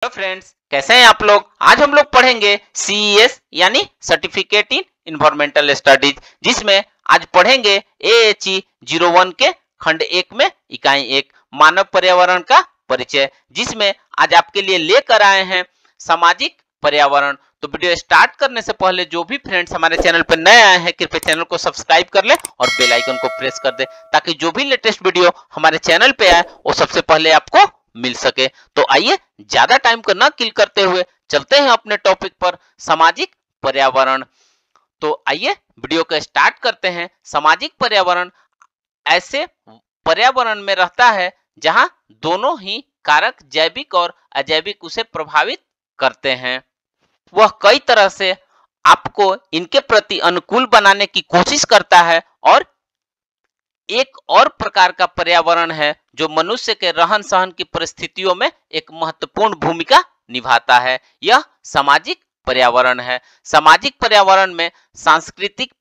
Hello friends, कैसे हैं आप लोग। आज हम लोग पढ़ेंगे सीईएस यानी सर्टिफिकेट इन इन्वायरमेंटल स्टडीज, जिसमें आज पढ़ेंगे AHE 01 के खंड 1 में इकाई 1 मानव पर्यावरण का परिचय, जिसमें आज आपके लिए लेकर आए हैं सामाजिक पर्यावरण। तो वीडियो स्टार्ट करने से पहले जो भी फ्रेंड्स हमारे चैनल पर नए आए हैं कृपया चैनल को सब्सक्राइब कर ले और बेल आइकन को प्रेस कर दे, ताकि जो भी लेटेस्ट वीडियो हमारे चैनल पे आए वो सबसे पहले आपको मिल सके। तो आइए ज्यादा टाइम को न किल करते हुए चलते हैं अपने टॉपिक पर, सामाजिक पर्यावरण। तो आइए वीडियो को स्टार्ट करते हैं। सामाजिक पर्यावरण ऐसे पर्यावरण में रहता है जहां दोनों ही कारक जैविक और अजैविक उसे प्रभावित करते हैं। वह कई तरह से आपको इनके प्रति अनुकूल बनाने की कोशिश करता है, और एक और प्रकार का पर्यावरण है जो मनुष्य के रहन सहन की परिस्थितियों में एक महत्वपूर्ण भूमिका निभाता है। यह सामाजिक पर्यावरण है। सामाजिक पर्यावरण में सांस्कृतिक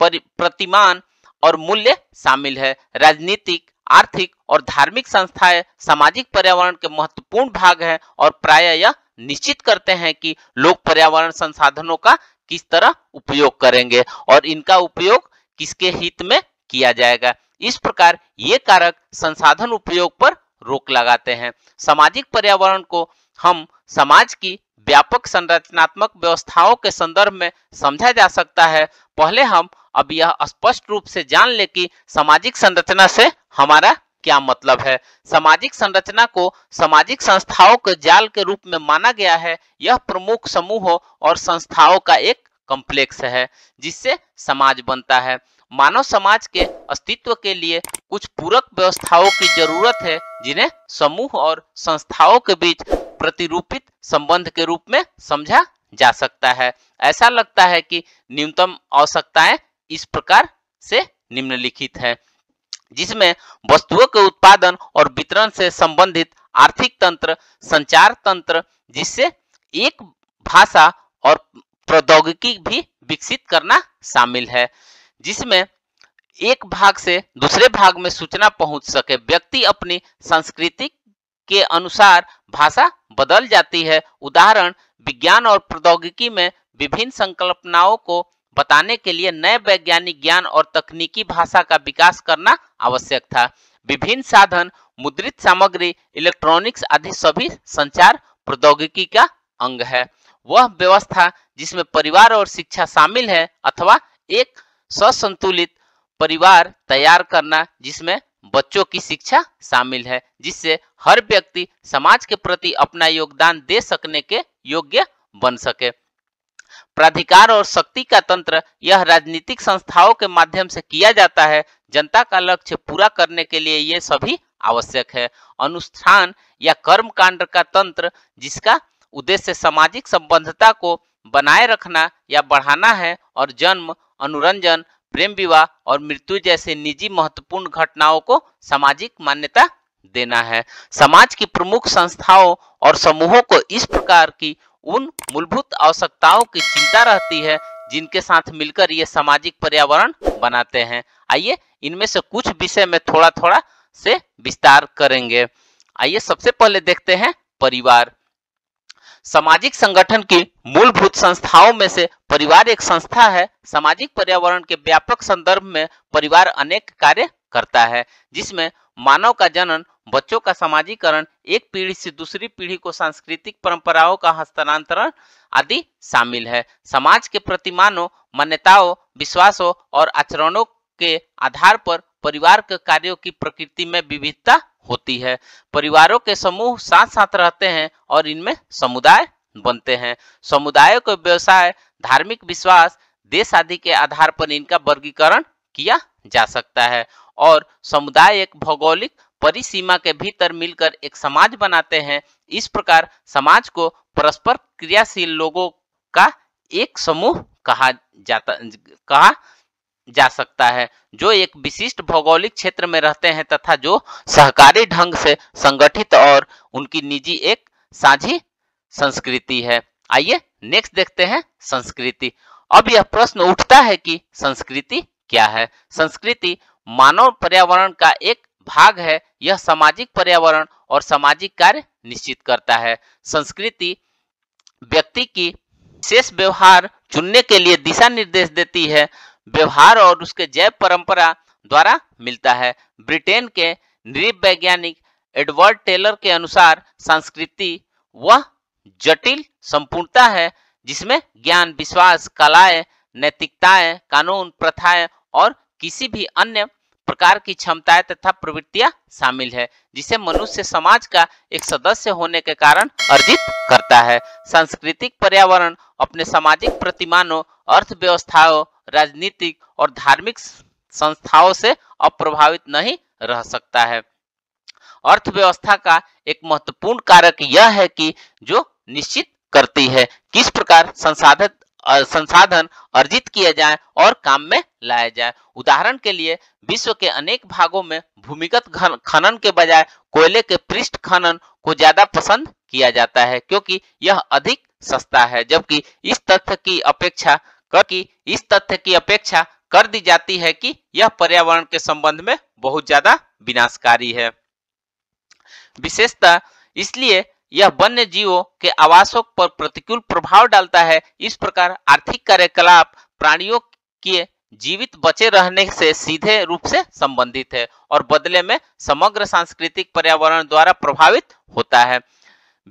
प्रतिमान और मूल्य शामिल है। राजनीतिक, आर्थिक और धार्मिक संस्थाएं सामाजिक पर्यावरण के महत्वपूर्ण भाग हैं और प्रायः यह निश्चित करते हैं कि लोग पर्यावरण संसाधनों का किस तरह उपयोग करेंगे और इनका उपयोग किसके हित में किया जाएगा। इस प्रकार ये कारक संसाधन उपयोग पर रोक लगाते हैं। सामाजिक पर्यावरण को हम समाज की व्यापक संरचनात्मक व्यवस्थाओं के संदर्भ में समझा जा सकता है। पहले हम अब यह स्पष्ट रूप से जान ले कि सामाजिक संरचना से हमारा क्या मतलब है। सामाजिक संरचना को सामाजिक संस्थाओं के जाल के रूप में माना गया है। यह प्रमुख समूहों और संस्थाओं का एक कॉम्प्लेक्स है जिससे समाज बनता है। मानव समाज के अस्तित्व के लिए कुछ पूरक व्यवस्थाओं की जरूरत है, जिन्हें समूह और संस्थाओं के बीच प्रतिरूपित संबंध के रूप में समझा जा सकता है। ऐसा लगता है कि न्यूनतम आवश्यकताएं इस प्रकार से निम्नलिखित है, जिसमें वस्तुओं के उत्पादन और वितरण से संबंधित आर्थिक तंत्र, संचार तंत्र, जिससे एक भाषा और प्रौद्योगिकी भी विकसित करना शामिल है, जिसमें एक भाग से दूसरे भाग में सूचना पहुंच सके। व्यक्ति अपनी संस्कृति के अनुसार भाषा बदल जाती है। उदाहरण, विज्ञान और प्रौद्योगिकी में विभिन्न संकल्पनाओं को बताने के लिए नए वैज्ञानिक ज्ञान और तकनीकी भाषा का विकास करना आवश्यक था। विभिन्न साधन, मुद्रित सामग्री, इलेक्ट्रॉनिक्स आदि सभी संचार प्रौद्योगिकी का अंग है। वह व्यवस्था जिसमें परिवार और शिक्षा शामिल है, अथवा एक ससंतुलित परिवार तैयार करना जिसमें बच्चों की शिक्षा शामिल है, जिससे हर व्यक्ति समाज के प्रति अपना योगदान दे सकने के योग्य बन सके। प्राधिकार और शक्ति का तंत्र, यह राजनीतिक संस्थाओं के माध्यम से किया जाता है। जनता का लक्ष्य पूरा करने के लिए ये सभी आवश्यक है। अनुष्ठान या कर्मकांड का तंत्र, जिसका उद्देश्य सामाजिक संबद्धता को बनाए रखना या बढ़ाना है और जन्म, अनुरंजन, प्रेम विवाह और मृत्यु जैसे निजी महत्वपूर्ण घटनाओं को सामाजिक मान्यता देना है। समाज की प्रमुख संस्थाओं और समूहों को इस प्रकार की उन मूलभूत आवश्यकताओं की चिंता रहती है जिनके साथ मिलकर ये सामाजिक पर्यावरण बनाते हैं। आइए इनमें से कुछ विषय में थोड़ा थोड़ा से विस्तार करेंगे। आइए सबसे पहले देखते हैं परिवार। सामाजिक संगठन की मूलभूत संस्थाओं में से परिवार एक संस्था है। सामाजिक पर्यावरण के व्यापक संदर्भ में परिवार अनेक कार्य करता है, जिसमें मानव का जनन, बच्चों का समाजीकरण, एक पीढ़ी से दूसरी पीढ़ी को सांस्कृतिक परंपराओं का हस्तांतरण आदि शामिल है। समाज के प्रतिमानों, मान्यताओं, विश्वासों और आचरणों के आधार पर परिवार के कार्यों की प्रकृति में विविधता होती है। परिवारों के समूह साथ साथ रहते हैं और इनमें समुदाय बनते हैं। समुदायों के व्यवसाय, धार्मिक विश्वास, देश आदि के आधार पर इनका वर्गीकरण किया जा सकता है, और समुदाय एक भौगोलिक परिसीमा के भीतर मिलकर एक समाज बनाते हैं। इस प्रकार समाज को परस्पर क्रियाशील लोगों का एक समूह कहा जा सकता है, जो एक विशिष्ट भौगोलिक क्षेत्र में रहते हैं तथा जो सहकारी ढंग से संगठित और उनकी निजी एक साझी संस्कृति है। आइए नेक्स्ट देखते हैं संस्कृति। अब यह प्रश्न उठता है कि संस्कृति क्या है। संस्कृति मानव पर्यावरण का एक भाग है यह सामाजिक पर्यावरण और सामाजिक कार्य निश्चित करता है। संस्कृति व्यक्ति की विशेष व्यवहार चुनने के लिए दिशा निर्देश देती है। व्यवहार और उसके जैव परंपरा द्वारा मिलता है। ब्रिटेन के नृवैज्ञानिक एडवर्ड टेलर के अनुसार संस्कृति वह जटिल संपूर्णता है जिसमें ज्ञान, विश्वास, कलाएं, नैतिकताएं, कानून, प्रथाएं और किसी भी अन्य प्रकार की क्षमताएं तथा प्रवृत्तियां शामिल है, जिसे मनुष्य समाज का एक सदस्य होने के कारण अर्जित करता है। सांस्कृतिक पर्यावरण अपने सामाजिक प्रतिमानों, अर्थव्यवस्थाओं, राजनीतिक और धार्मिक संस्थाओं से अप्रभावित नहीं रह सकता है। अर्थव्यवस्था का एक महत्वपूर्ण कारक यह है कि जो निश्चित करती है किस प्रकार संसाधन अर्जित किए जाए और काम में लाया जाए। उदाहरण के लिए विश्व के अनेक भागों में भूमिगत खनन के बजाय कोयले के पृष्ठ खनन को ज्यादा पसंद किया जाता है क्योंकि यह अधिक सस्ता है, जबकि इस तथ्य की अपेक्षा कर दी जाती है कि यह पर्यावरण के संबंध में बहुत ज्यादा विनाशकारी है। विशेषतः इसलिए यह वन्य जीवों के आवासों पर प्रतिकूल प्रभाव डालता है। इस प्रकार आर्थिक कार्यकलाप प्राणियों के जीवित बचे रहने से सीधे रूप से संबंधित है और बदले में समग्र सांस्कृतिक पर्यावरण द्वारा प्रभावित होता है।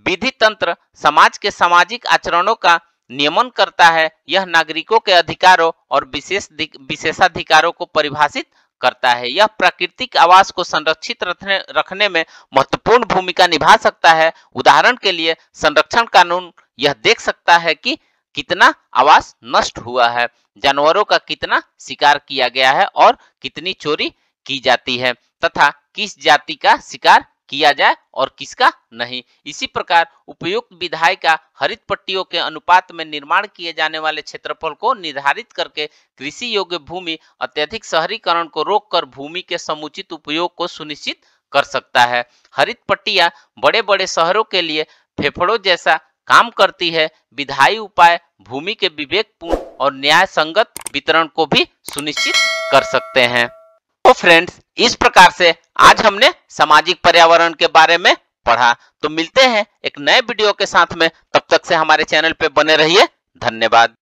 विधि तंत्र समाज के सामाजिक आचरणों का नियमन करता है। यह नागरिकों के अधिकारों और विशेषाधिकारों को परिभाषित करता है। यह प्राकृतिक आवास को संरक्षित रखने में महत्वपूर्ण भूमिका निभा सकता है। उदाहरण के लिए संरक्षण कानून यह देख सकता है कि कितना आवास नष्ट हुआ है, जानवरों का कितना शिकार किया गया है और कितनी चोरी की जाती है तथा किस जाति का शिकार किया जाए और किसका नहीं। इसी प्रकार उपयुक्त विधायी का हरित पट्टियों के अनुपात में निर्माण किए जाने वाले क्षेत्रफल को निर्धारित करके कृषि योग्य भूमि अत्यधिक शहरीकरण को रोककर भूमि के समुचित उपयोग को सुनिश्चित कर सकता है। हरित पट्टियां बड़े बड़े शहरों के लिए फेफड़ों जैसा काम करती है। विधायी उपाय भूमि के विवेकपूर्ण और न्याय संगत वितरण को भी सुनिश्चित कर सकते हैं। तो फ्रेंड्स, इस प्रकार से आज हमने सामाजिक पर्यावरण के बारे में पढ़ा। तो मिलते हैं एक नए वीडियो के साथ में, तब तक से हमारे चैनल पे बने रहिए। धन्यवाद।